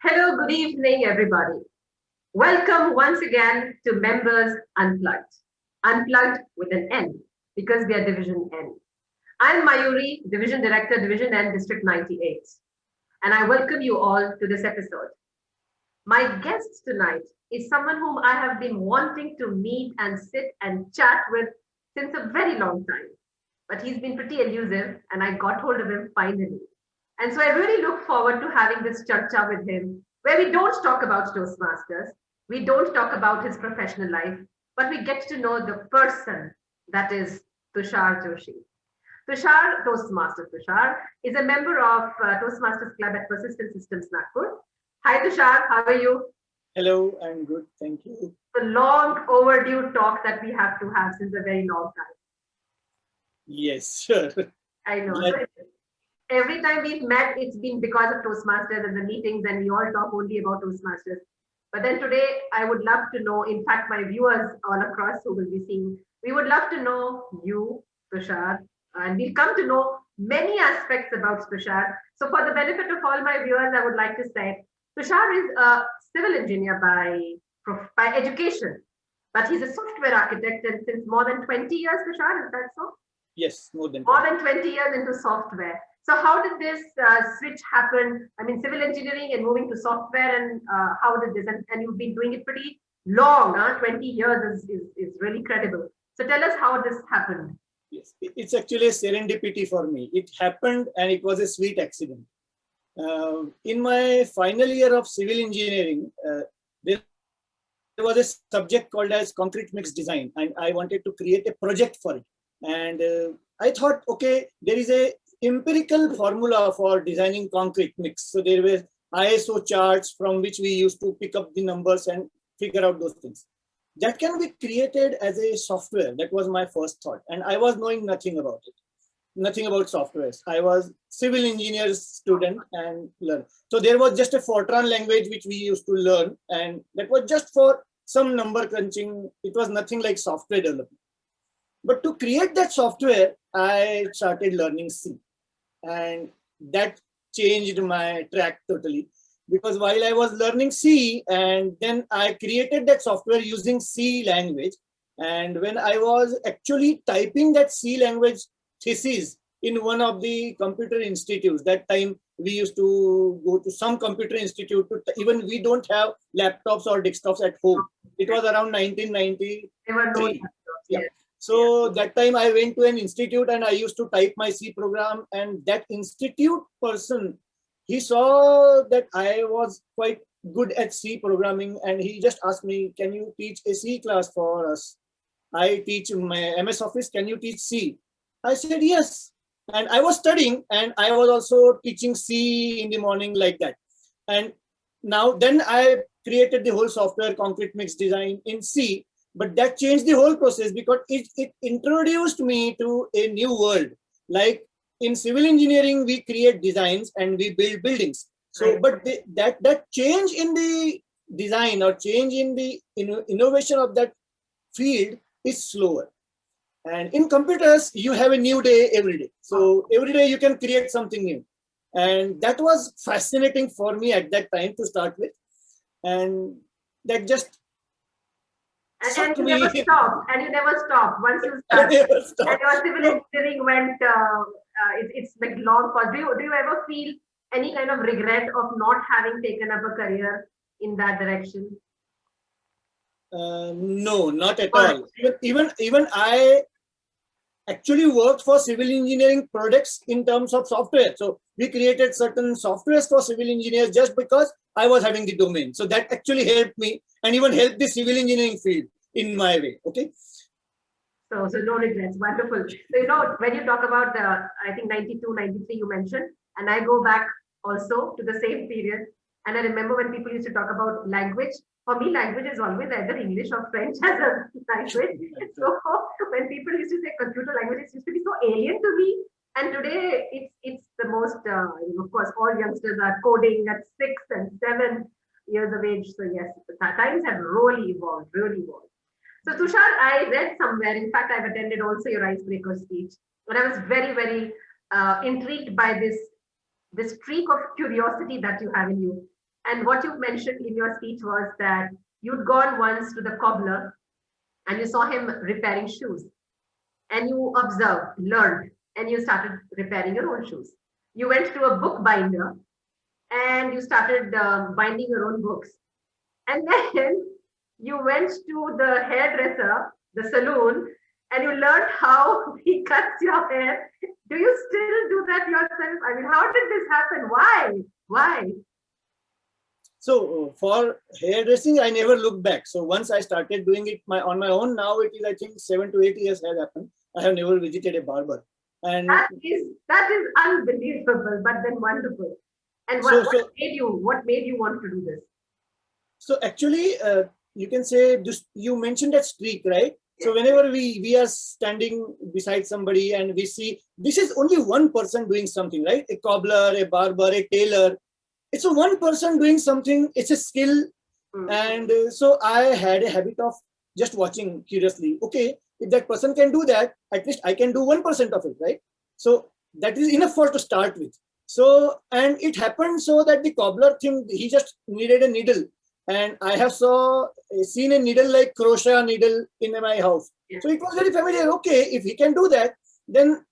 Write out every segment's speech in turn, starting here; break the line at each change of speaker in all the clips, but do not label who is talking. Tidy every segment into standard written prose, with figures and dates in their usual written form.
Hello, good evening, everybody. Welcome once again to Members Unplugged. Unplugged with an N because we are Division N. I'm Mayuri, Division Director, Division N, District 98, and I welcome you all to this episode. My guest tonight is someone whom I have been wanting to meet and sit and chat with since a very long time. But he's been pretty elusive, and I got hold of him finally. And so I really look forward to having this chacha with him, where we don't talk about Toastmasters, we don't talk about his professional life, but we get to know the person that is Tushar Joshi. Tushar, Toastmaster Tushar, is a member of Toastmasters Club at Persistent Systems Nagpur. Hi Tushar, how are you?
Hello, I'm good, thank you.
The long overdue talk that we have to have since a very long time.
Yes, sure.
I know.
Glad-
So every time we've met, it's been because of Toastmasters and the meetings, and we all talk only about Toastmasters. But then today, I would love to know, in fact, my viewers all across who will be seeing, we would love to know you, Tushar, and we'll come to know many aspects about Tushar. So for the benefit of all my viewers, I would like to say, Tushar is a civil engineer by education, but he's a software architect, and since more than 20 years, Tushar, is that so?
yes, more than
More than 20 years into software. So how did this switch happen? I mean, civil engineering and moving to software, and how did this? And you've been doing it pretty long, huh? 20 years is really credible. So tell us how this happened.
yes. It's actually a serendipity for me. It happened and it was a sweet accident. In my final year of civil engineering, there was a subject called as concrete mix design, and I wanted to create a project for it. And I thought, okay, there is a empirical formula for designing concrete mix. So there were ISO charts from which we used to pick up the numbers and figure out those things. That can be created as a software. That was my first thought. And I was knowing nothing about it, nothing about softwares. I was civil engineer student and learn. So there was just a Fortran language which we used to learn. And that was just for some number crunching. It was nothing like software development. But to create that software, I started learning C. And that changed my track totally. Because while I was learning C, and then I created that software using C language. And when I was actually typing that C language thesis in one of the computer institutes, that time we used to go to some computer institute. Even we don't have laptops or desktops at home. It was around 1993.
There were no
Yeah. So that time I went to an institute and I used to type my C program, and that institute person, he saw that I was quite good at C programming, and he just asked me, can you teach a C class for us? I teach my MS Office, can you teach C? I said yes. And I was studying and I was also teaching C in the morning like that. And now then I created the whole software concrete mix design in C. But that changed the whole process because it introduced me to a new world. Like in civil engineering, we create designs and we build buildings. So, but that change in the design or change in the innovation of that field is slower. And in computers, you have a new day every day. So every day you can create something new. And that was fascinating for me at that time to start with. And that just
and you never stopped. And you never stopped. Once you started, and your civil engineering went. It's like long pause. Do you ever feel any kind of regret of not having taken up a career in that direction?
No, not at all. Even I actually worked for civil engineering products in terms of software. So we created certain softwares for civil engineers just because I was having the domain. So that actually helped me and even helped the civil engineering field in my way. Okay.
So no regrets. Wonderful. So, when you talk about I think 92, 93 you mentioned, and I go back also to the same period. And I remember when people used to talk about language, for me, language is always either English or French as a language. So when people used to say computer language, it used to be so alien to me. And today it's the most, of course, all youngsters are coding at 6 and 7 years of age. So yes, the times have really evolved, really evolved. So Tushar, I read somewhere, in fact, I've attended also your icebreaker speech, and I was very, very intrigued by this streak of curiosity that you have in you. And what you mentioned in your speech was that you'd gone once to the cobbler and you saw him repairing shoes. And you observed, learned, and you started repairing your own shoes. You went to a bookbinder and you started binding your own books. And then you went to the hairdresser, the saloon, and you learned how he cuts your hair. Do you still do that yourself? I mean, how did this happen? Why? Why?
So for hairdressing, I never looked back. So once I started doing it on my own, now it is, I think, 7 to 8 years has happened. I have never visited a barber. And
that is unbelievable, but then wonderful. And what made you want to do this?
So actually, you can say just, you mentioned that streak, right? So whenever we are standing beside somebody and we see this is only one person doing something, right? A cobbler, a barber, a tailor. It's a one person doing something. It's a skill. And so I had a habit of just watching curiously. Okay, if that person can do that, at least I can do 1% of it, right? So that is enough for to start with. So, and it happened so that the cobbler thing, he just needed a needle. And I have seen a needle like crochet needle in my house. Yeah. So it was very familiar. Okay, if he can do that, then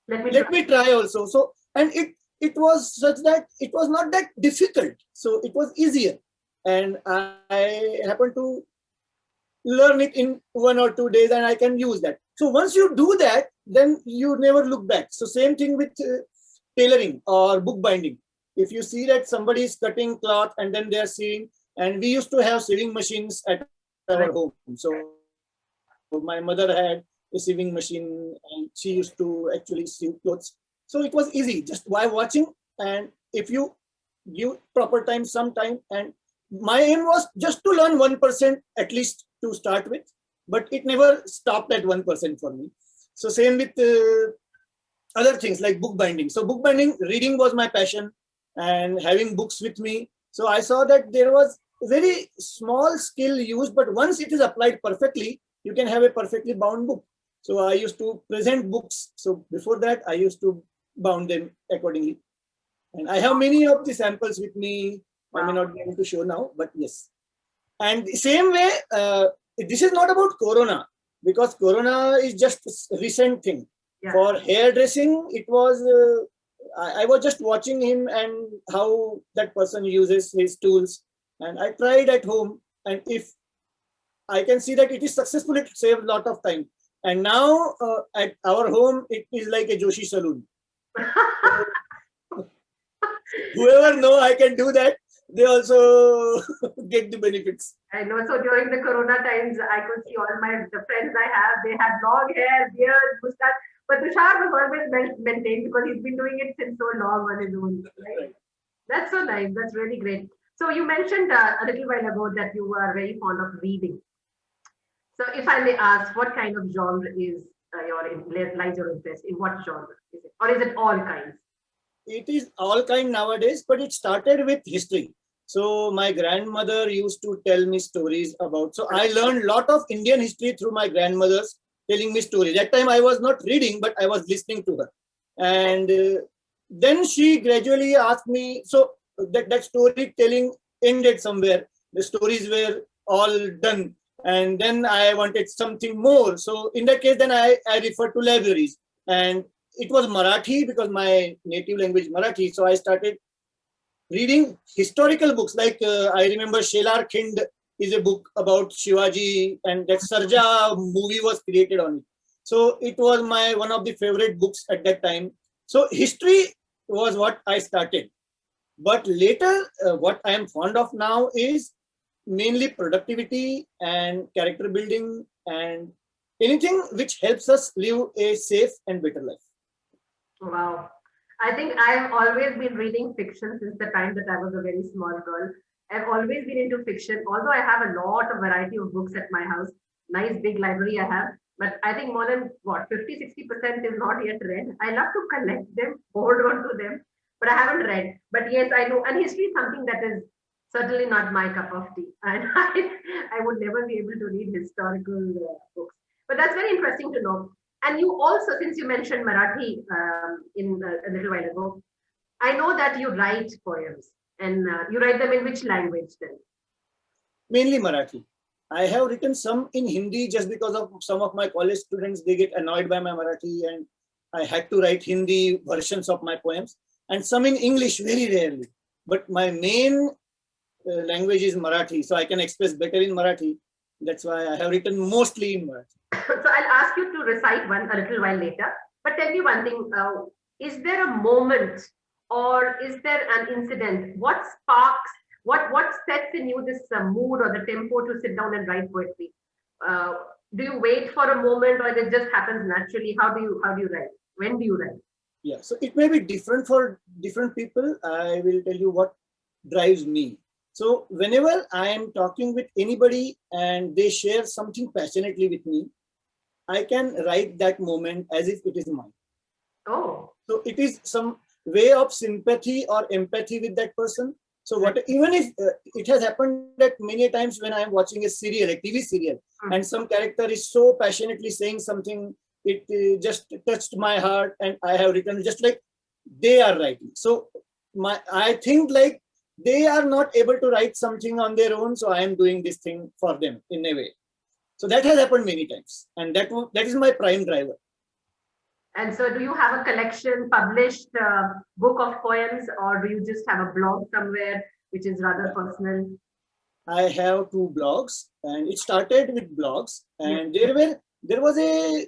let me try also. So, and it was such that it was not that difficult. So it was easier. And I happened to learn it in 1 or 2 days and I can use that. So once you do that, then you never look back. So same thing with tailoring or bookbinding. If you see that somebody is cutting cloth and then they are sewing, and we used to have sewing machines at our home. So my mother had a sewing machine and she used to actually sew clothes. So it was easy just by watching. And if you give proper time, some time, and my aim was just to learn 1% at least to start with, but it never stopped at 1% for me. So same with other things like bookbinding. So bookbinding, reading was my passion and having books with me. So I saw that there was very small skill used, but once it is applied perfectly, you can have a perfectly bound book. So I used to present books. So before that, I used to bound them accordingly. And I have many of the samples with me. I may not be able to show now, but yes. And the same way, this is not about Corona, because Corona is just a recent thing. Yeah. For hairdressing, it was, I was just watching him and how that person uses his tools. And I tried at home. And if I can see that it is successful, it saved a lot of time. And now at our home, it is like a Joshi saloon. Whoever know I can do that, they also get the benefits.
I know. So during the Corona times, I could see all the friends I have, they had long hair, beard, mustache. But Tushar was always maintained because he's been doing it since so long on his own. Right? That's so nice. That's really great. So you mentioned a little while ago that you are very fond of reading. So if I may ask, what kind of genre is lies your interest? In what genre is it? Or is it all kinds?
It is all kind nowadays, but it started with history. So my grandmother used to tell me stories about. So I learned a lot of Indian history through my grandmother's telling me stories. That time I was not reading, but I was listening to her. And then she gradually asked me, so that storytelling ended somewhere. The stories were all done. And then I wanted something more. So in that case, then I referred to libraries. And it was Marathi because my native language Marathi. So I started reading historical books. Like I remember Shelar Khind is a book about Shivaji, and that Sarja movie was created on it. So it was one of the favorite books at that time. So history was what I started. But later, what I am fond of now is mainly productivity and character building and anything which helps us live a safe and better life.
Wow. I think I've always been reading fiction since the time that I was a very small girl. I've always been into fiction, although I have a lot of variety of books at my house. Nice big library I have. But I think more than 50-60% is not yet read. I love to collect them, hold on to them, but I haven't read. But yes, I know. And history is something that is certainly not my cup of tea. And I would never be able to read historical books. But that's very interesting to know. And you also, since you mentioned Marathi a little while ago, I know that you write poems And you write them in which language then?
Mainly Marathi. I have written some in Hindi just because of some of my college students, they get annoyed by my Marathi and I had to write Hindi versions of my poems, and some in English very rarely. But my main language is Marathi, so I can express better in Marathi. That's why I have written mostly in Marathi.
So I'll ask you to recite one a little while later. But tell me one thing: is there a moment, or is there an incident? What sparks? What sets in you this mood or the tempo to sit down and write poetry? Uh, do you wait for a moment, or it just happens naturally? How do you write? When do you write?
Yeah, so it may be different for different people. I will tell you what drives me. So whenever I am talking with anybody and they share something passionately with me, I can write that moment as if it is mine.
Oh,
So it is some way of sympathy or empathy with that person. So what, even if it has happened that many times when I am watching a serial, a TV serial, and some character is so passionately saying something, it just touched my heart, and I have written just like they are writing. So I think like they are not able to write something on their own, so I am doing this thing for them in a way. So that has happened many times, and that is my prime driver.
and so do you have a collection, published book of poems, or do you just have a blog somewhere which is rather personal?
I have two blogs, and it started with blogs,
Yes.
and there was a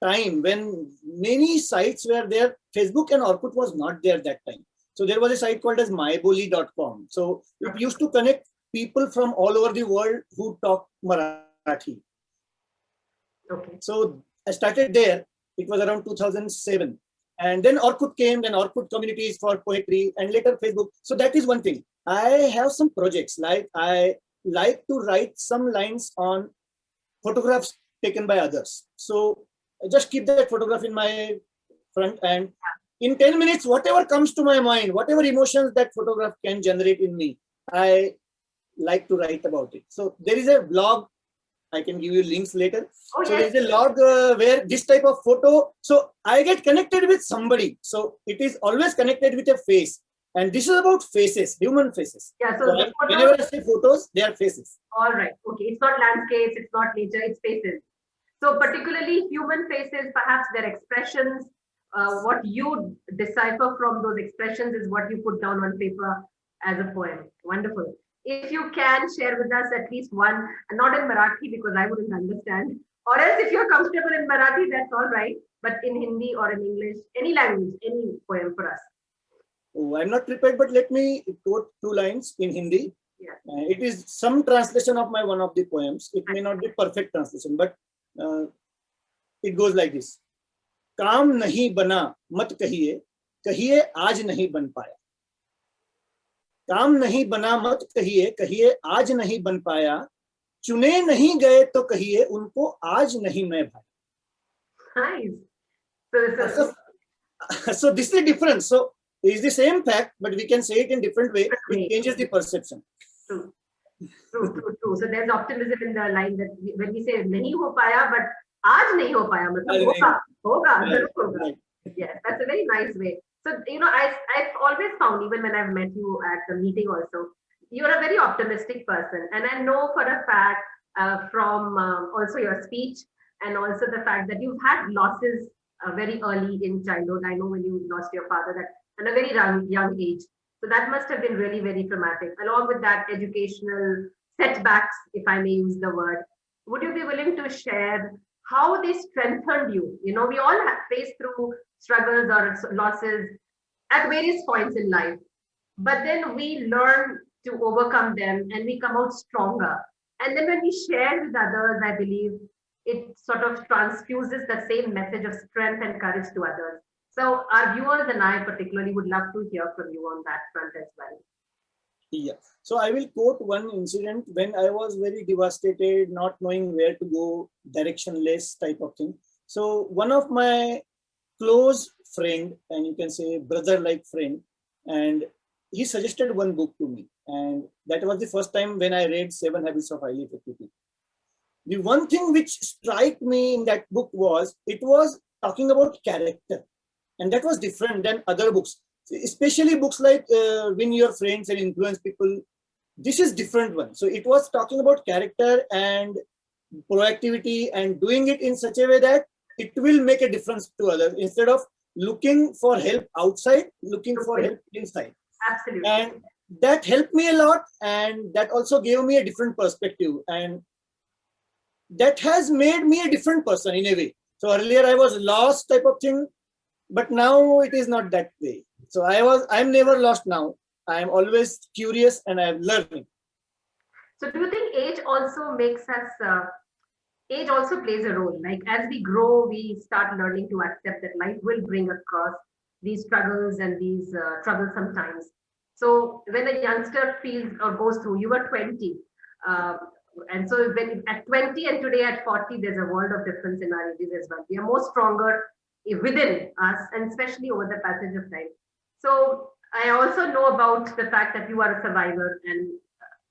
time when many sites were there. Facebook and Orkut was not there that time. So there was a site called as myboli.com. So it used to connect people from all over the world who talk Marathi.
Okay.
So I started there. It was around 2007. And then Orkut came, then Orkut communities for poetry, and later Facebook. So that is one thing. I have some projects, like I like to write some lines on photographs taken by others. So I just keep that photograph in my front, and in 10 minutes, whatever comes to my mind, whatever emotions that photograph can generate in me, I like to write about it. So there is a blog. I can give you links later.
Oh,
So
yes.
there is a log where this type of photo, so I get connected with somebody. So it is always connected with a face. And this is about faces, human faces.
Yeah. So
So
the
whenever
photos,
I say photos, they are faces.
all right. Okay. It's not landscapes. It's not nature. It's faces. So particularly human faces, perhaps their expressions, what you decipher from those expressions is what you put down on paper as a poem. Wonderful. If you can share with us at least one, and not in Marathi because I wouldn't understand, or else if you're comfortable in Marathi, that's all right. But in Hindi or in English, any language, any poem for us.
Oh, I'm not prepared, but let me quote two lines in Hindi.
Yeah.
It is some translation of my one of the poems. It may not be perfect translation, but it goes like this. काम नहीं बना मत कहिए, कहिए आज नहीं बन पाया. काम नहीं बना मत कहिए, कहिए आज नहीं बन पाया. चुने नहीं गए तो कहिए उनको आज नहीं मैं भाया.
Nice.
So this is the difference. So it's the same fact, but we can say it in different way. It changes the perception.
True. True. So there's optimism in the line that when we say nahi ho paya, but aaj nahi ho paya, matlab hoga, zarur hoga. Yes, that's a very nice way. So, I've always found, even when I've met you at the meeting also, you're a very optimistic person. And I know for a fact from also your speech and also the fact that you've had losses very early in childhood. I know when you lost your father that at a very young age. So that must have been really, very traumatic. Along with that, educational setbacks, if I may use the word. Would you be willing to share how they strengthened you? We all have faced through struggles or losses at various points in life, but then we learn to overcome them and we come out stronger. And then when we share with others, I believe it sort of transfuses the same message of strength and courage to others. So our viewers and I particularly would love to hear from you on that front as well.
Yeah. So I will quote one incident when I was very devastated, not knowing where to go, directionless type of thing. So one of my close friend, and you can say brother-like friend, and he suggested one book to me. And that was the first time when I read 7 Habits of Highly Effective People. The one thing which struck me in that book was, it was talking about character. And that was different than other books. especially books like Win Your Friends and Influence People. This is different one. So it was talking about character and proactivity and doing it in such a way that it will make a difference to others instead of looking for help outside, looking for help inside.
Absolutely.
And that helped me a lot, and that also gave me a different perspective, and that has made me a different person in a way. So earlier I was lost type of thing, but now it is not that way. So I'm never lost now. I am always curious and I am learning.
So do you think age also makes us, age also plays a role? Like as we grow, we start learning to accept that life will bring across these struggles and these troubles sometimes. So when a youngster feels or goes through, you were 20. Uh, and so when at 20 and today at 40, there's a world of difference in our ages as well. We are more stronger within us, and especially over the passage of time. So I also know about the fact that you are a survivor, and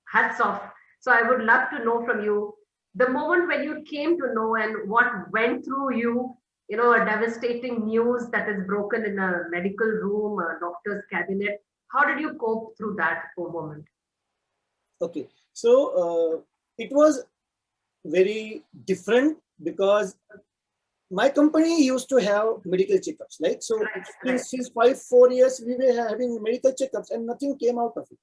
hats off. So I would love to know from you the moment when you came to know and what went through you, you know, a devastating news that is broken in a medical room, a doctor's cabinet. How did you cope through that for a moment?
Okay, so it was very different because my company used to have medical checkups, right? So since 4 years, we were having medical checkups and nothing came out of it.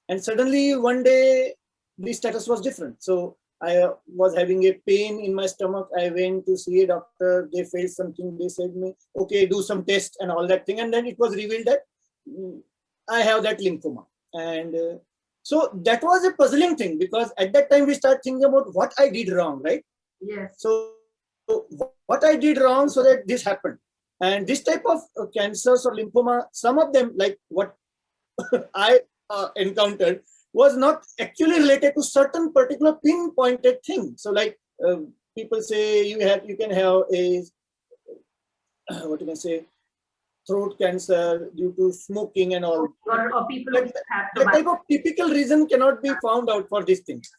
And suddenly one day, the status was different. So I was having a pain in my stomach. I went to see a doctor. They felt something. They said me, okay, do some tests and all that thing. And then it was revealed that I have that lymphoma. And so that was a puzzling thing because at that time we start thinking about what I did wrong, right?
Yes.
So what I did wrong so that this happened. And this type of cancers or lymphoma, some of them, like what I encountered, was not actually related to certain particular pinpointed thing. So like people say you can have a what you can say throat cancer due to smoking and all.
Or people who have
that type of typical reason cannot be found out for these things.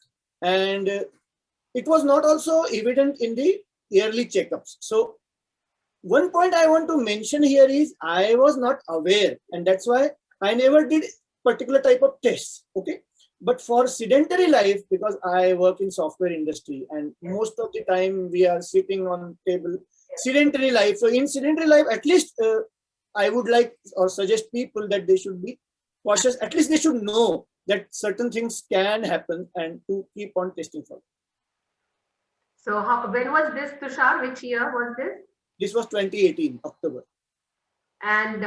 And it was not also evident in the yearly checkups. So one point I want to mention here is I was not aware, and that's why I never did particular type of tests. Okay. But for sedentary life, because I work in software industry and most of the time we are sitting on table, sedentary life. So in sedentary life, at least I would like or suggest people that they should be cautious. At least they should know that certain things can happen and to keep on testing for.
So when was this, Tushar? Which year was this?
This was 2018, October.
And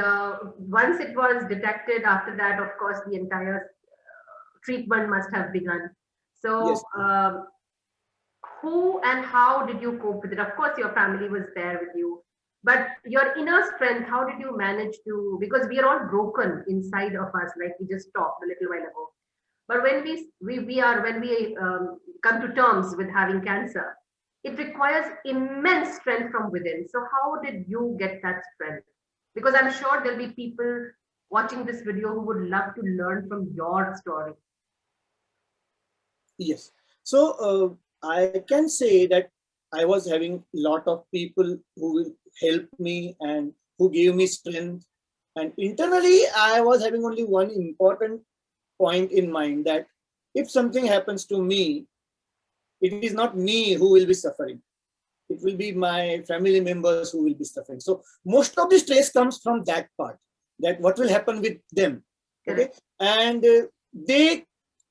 once it was detected, after that, of course, the entire treatment must have begun. So
yes.
Who and how did you cope with it? Of course, your family was there with you, but your inner strength, how did you manage to, because we are all broken inside of us, like we just talked a little while ago. But when we come to terms with having cancer, it requires immense strength from within. So how did you get that strength? Because I'm sure there'll be people watching this video who would love to learn from your story.
Yes. So I can say that I was having a lot of people who will help me and who gave me strength. And internally, I was having only one important point in mind, that if something happens to me, it is not me who will be suffering. It will be my family members who will be suffering. So most of the stress comes from that part, that what will happen with them. Okay. And they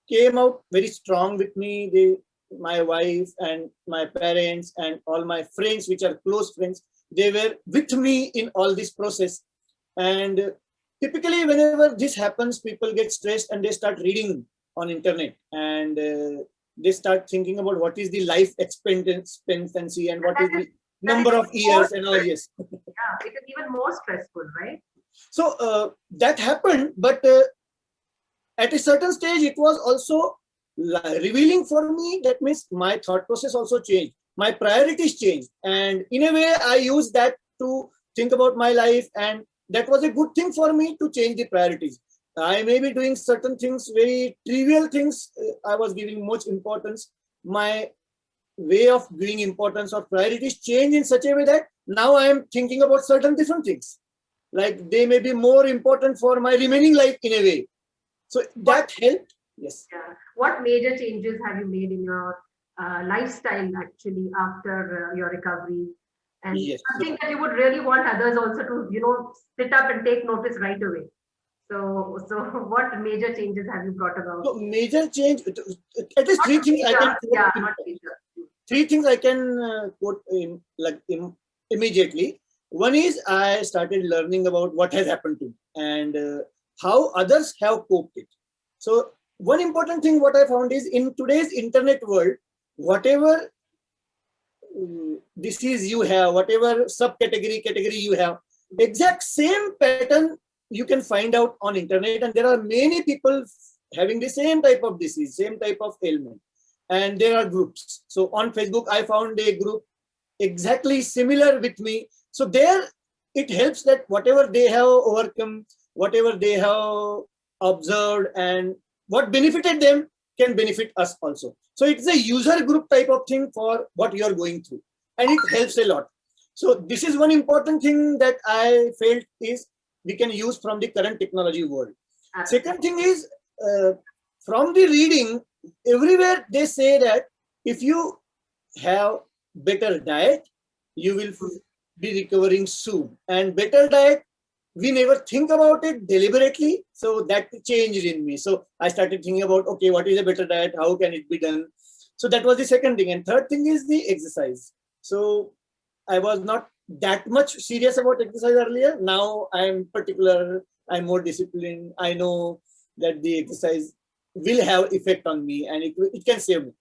came out very strong with me. My wife and my parents and all my friends, which are close friends, they were with me in all this process. And typically whenever this happens, people get stressed and they start reading on internet, and they start thinking about what is the life expectancy and what is the number of years and all. Yes.
Yeah, it is even more stressful, right?
So that happened, but at a certain stage, it was also revealing for me. That means my thought process also changed. My priorities changed. And in a way, I used that to think about my life. And that was a good thing for me to change the priorities. I may be doing certain things, very trivial things. I was giving much importance. My way of giving importance or priorities changed in such a way that now I am thinking about certain different things. like they may be more important for my remaining life in a way. So that helped. Yes.
Yeah. What major changes have you made in your lifestyle actually after your recovery? And
Yes.
something that you would really want others also to, sit up and take notice right away. So what major changes have you brought about?
So major change. At least
Not
three things I
major,
can quote.
yeah, not major.
Three things I can quote immediately. One is I started learning about what has happened to me and how others have coped it. So one important thing what I found is in today's internet world, whatever disease you have, whatever category you have, exact same pattern you can find out on internet, and there are many people having the same type of disease, same type of ailment, and there are groups. So on Facebook, I found a group exactly similar with me. So there it helps that whatever they have overcome, whatever they have observed, and what benefited them can benefit us also. So it's a user group type of thing for what you're going through, and it helps a lot. So this is one important thing that I felt is we can use from the current technology world. Second thing is from the reading, everywhere they say that if you have better diet, you will be recovering soon. And better diet, we never think about it deliberately. So that changed in me. So I started thinking about, okay, what is a better diet? How can it be done? So that was the second thing. And third thing is the exercise. So I was not that much serious about exercise earlier. Now I'm particular, I'm more disciplined. I know that the exercise will have effect on me and it can save me.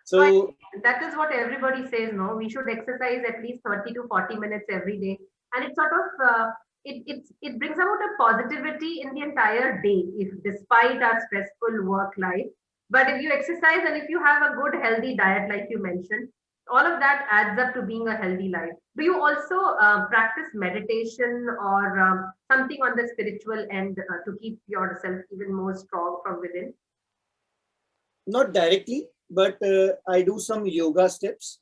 So
that is what everybody says, no? We should exercise at least 30 to 40 minutes every day. And it sort of it brings about a positivity in the entire day, if despite our stressful work life. But if you exercise and if you have a good healthy diet, like you mentioned, all of that adds up to being a healthy life. Do you also practice meditation or something on the spiritual end to keep yourself even more strong from within?
not directly, but I do some yoga steps.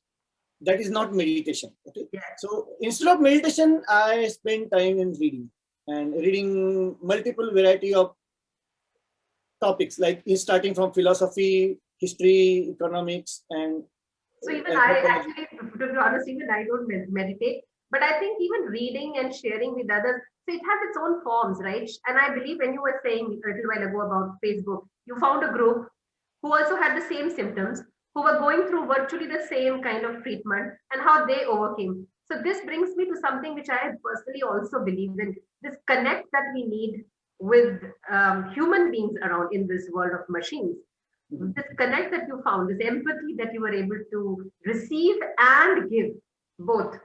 That is not meditation. Okay.
Yeah.
So instead of meditation, I spend time in reading and reading multiple variety of topics, like starting from philosophy, history, economics, and
So even I actually, to be honest, even I don't meditate, but I think even reading and sharing with others, so it has its own forms, right? And I believe when you were saying a little while ago about Facebook, you found a group who also had the same symptoms, who were going through virtually the same kind of treatment and how they overcame. So this brings me to something which I personally also believe in, this connect that we need with human beings around in this world of machines. This connect that you found, this empathy that you were able to receive and give both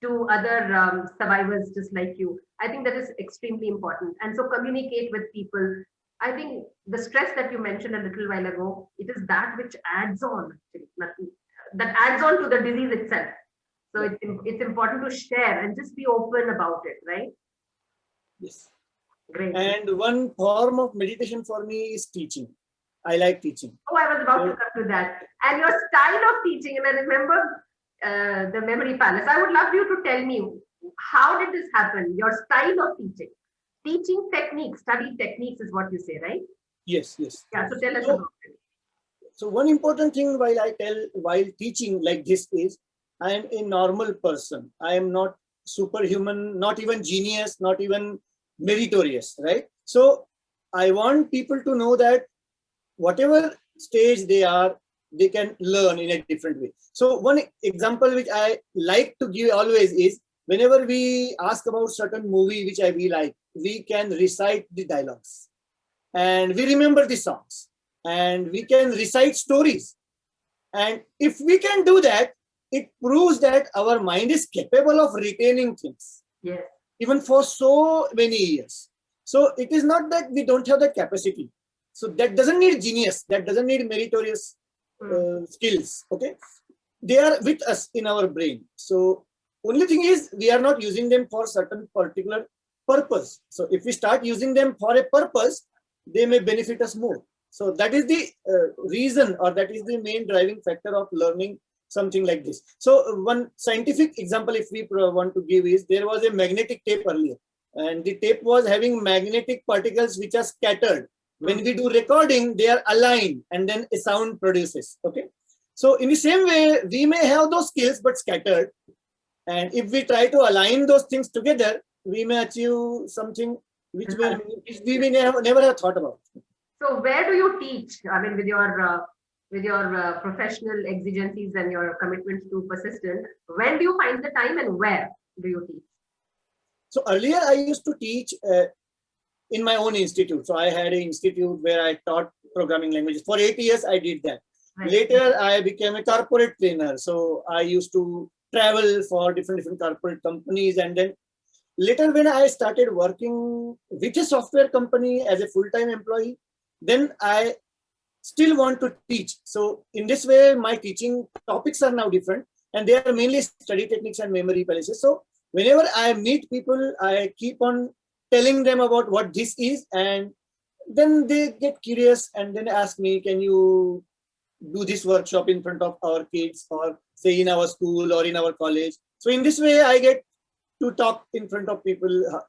to other survivors just like you. I think that is extremely important. And so communicate with people. I think the stress that you mentioned a little while ago, it is that which adds on, that adds on to the disease itself. So it's important to share and just be open about it, right?
yes.
Great.
And one form of meditation for me is teaching. I like teaching.
Oh, I was about to come to that. And your style of teaching, and I remember the memory palace. I would love you to tell me, how did this happen? Your style of teaching. Teaching techniques, study techniques is what you say, right?
Yes, yes.
Yeah, so tell us about it.
So one important thing while teaching like this is I am a normal person. I am not superhuman, not even genius, not even meritorious, right? So I want people to know that whatever stage they are, they can learn in a different way. So one example which I like to give always is whenever we ask about certain movie which we like, we can recite the dialogues and we remember the songs and we can recite stories. And if we can do that, it proves that our mind is capable of retaining things,
Yes.
even for so many years. So it is not that we don't have that capacity. So that doesn't need genius, that doesn't need meritorious skills. Okay, they are with us in our brain. So only thing is we are not using them for certain particular purpose. So if we start using them for a purpose, they may benefit us more. So that is the reason, or that is the main driving factor of learning something like this. So one scientific example, if we want to give, is there was a magnetic tape earlier. and the tape was having magnetic particles which are scattered. When we do recording, they are aligned and then a sound produces. Okay. So in the same way, we may have those skills but scattered. And if we try to align those things together, we may achieve something which we may never have thought about.
So where do you teach? I mean, with your professional exigencies and your commitment to persistent, when do you find the time and where do you teach?
So earlier I used to teach in my own institute. So I had an institute where I taught programming languages. For 8 years, I did that. Right. Later, I became a corporate trainer. So I used to travel for different corporate companies. And then later, when I started working with a software company as a full-time employee, then I still want to teach. So in this way, my teaching topics are now different. And they are mainly study techniques and memory palaces. So whenever I meet people, I keep on telling them about what this is, and then they get curious and then ask me, can you do this workshop in front of our kids, or say in our school or in our college? So in this way, I get to talk in front of people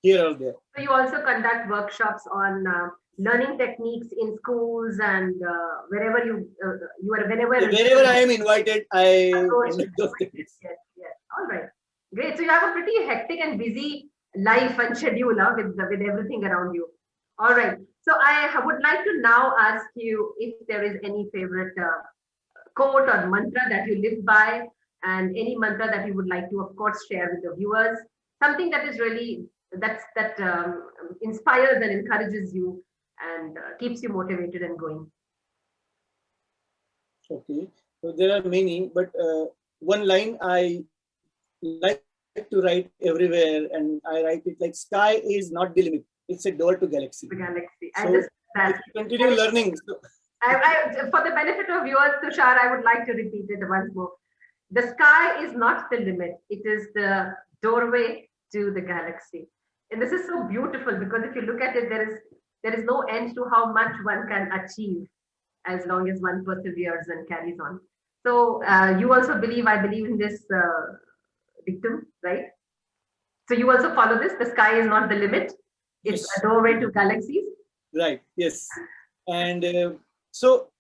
here or there.
So you also conduct workshops on learning techniques in schools and wherever whenever
I am invited, I conduct those techniques.
Yes. All right, great. So you have a pretty hectic and busy life and schedule with everything around you. All right. So I would like to now ask you if there is any favorite quote or mantra that you live by, and any mantra that you would like to, of course, share with the viewers. Something that is really that inspires and encourages you and keeps you motivated and going.
Okay. So there are many, but one line I like to write everywhere, and I write it like, sky is not the limit, it's a door to galaxy.
The galaxy.
So if you continue learning. So.
For the benefit of viewers, Tushar, I would like to repeat it once more. The sky is not the limit, it is the doorway to the galaxy. And this is so beautiful, because if you look at it, there is no end to how much one can achieve as long as one perseveres and carries on. So you also believe, I believe in this dictum, right? So you also follow this, the sky is not the limit, it's a doorway to galaxies.
Right, yes. And so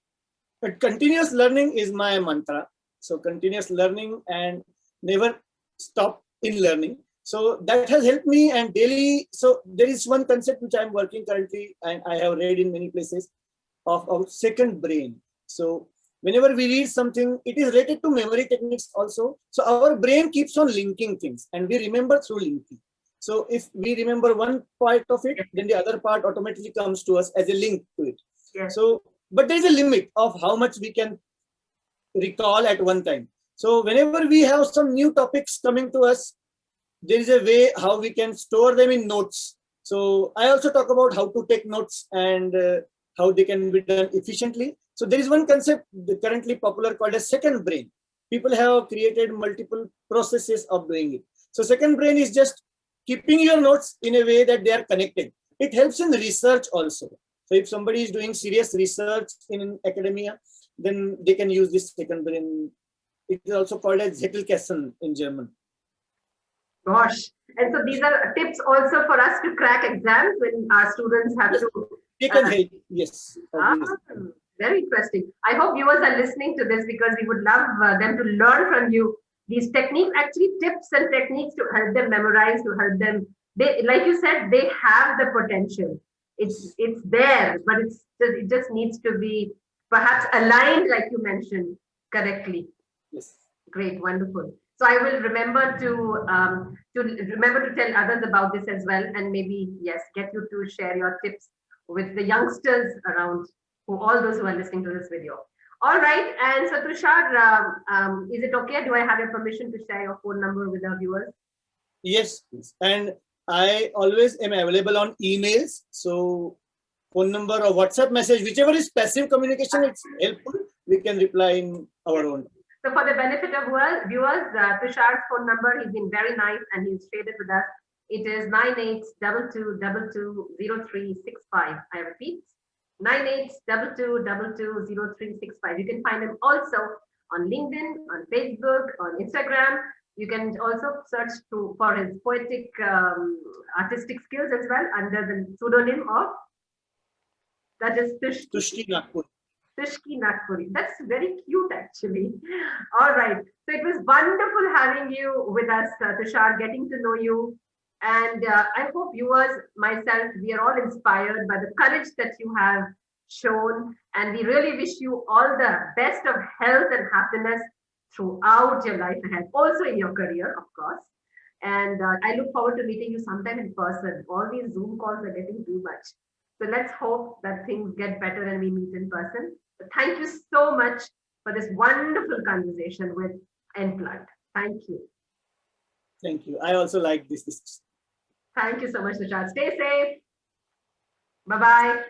continuous learning is my mantra. So continuous learning and never stop in learning. So that has helped me, and daily. So there is one concept which I'm working currently, and I have read in many places, of second brain. So whenever we read something, it is related to memory techniques also. So our brain keeps on linking things, and we remember through linking. So if we remember one part of it, then the other part automatically comes to us as a link to it.
Yes.
So, but there is a limit of how much we can recall at one time. So whenever we have some new topics coming to us, there is a way how we can store them in notes. So I also talk about how to take notes and how they can be done efficiently. So there is one concept currently popular called as second brain. People have created multiple processes of doing it. So second brain is just keeping your notes in a way that they are connected. It helps in research also. So if somebody is doing serious research in academia, then they can use this second brain. It is also called as Zettelkasten in German.
Gosh. And so these are tips also for us to crack exams when our students have to.
They can help, yes.
Very interesting. I hope viewers are listening to this, because we would love them to learn from you these techniques, actually tips and techniques to help them memorize, to help them. They, like you said, they have the potential. It's there, but it just needs to be perhaps aligned, like you mentioned, correctly.
Yes.
Great, wonderful. So I will remember to tell others about this as well, and maybe, yes, get you to share your tips with the youngsters around, all those who are listening to this video. All right, and so Tushar, is it okay? Do I have your permission to share your phone number with our viewers?
Yes, please. And I always am available on emails. So phone number or WhatsApp message, whichever is passive communication, it's helpful. We can reply in our own.
So for the benefit of viewers, Tushar's phone number, he's been very nice and he's shared it with us. It is 9822220365. I repeat, 9822220365. You can find him also on LinkedIn, on Facebook, on Instagram. You can also search for his poetic, artistic skills as well under the pseudonym of, that is
Tushki Nagpur.
Tushki Nagpuri. That's very cute, actually. All right. So it was wonderful having you with us, Tushar, getting to know you. And I hope viewers, myself, we are all inspired by the courage that you have shown. And we really wish you all the best of health and happiness throughout your life ahead, also in your career, of course. And I look forward to meeting you sometime in person. All these Zoom calls are getting too much. So let's hope that things get better and we meet in person. But thank you so much for this wonderful conversation with Nplugged. Thank you.
Thank you. I also like this discussion.
Thank you so much, Tushar. Stay safe. Bye-bye.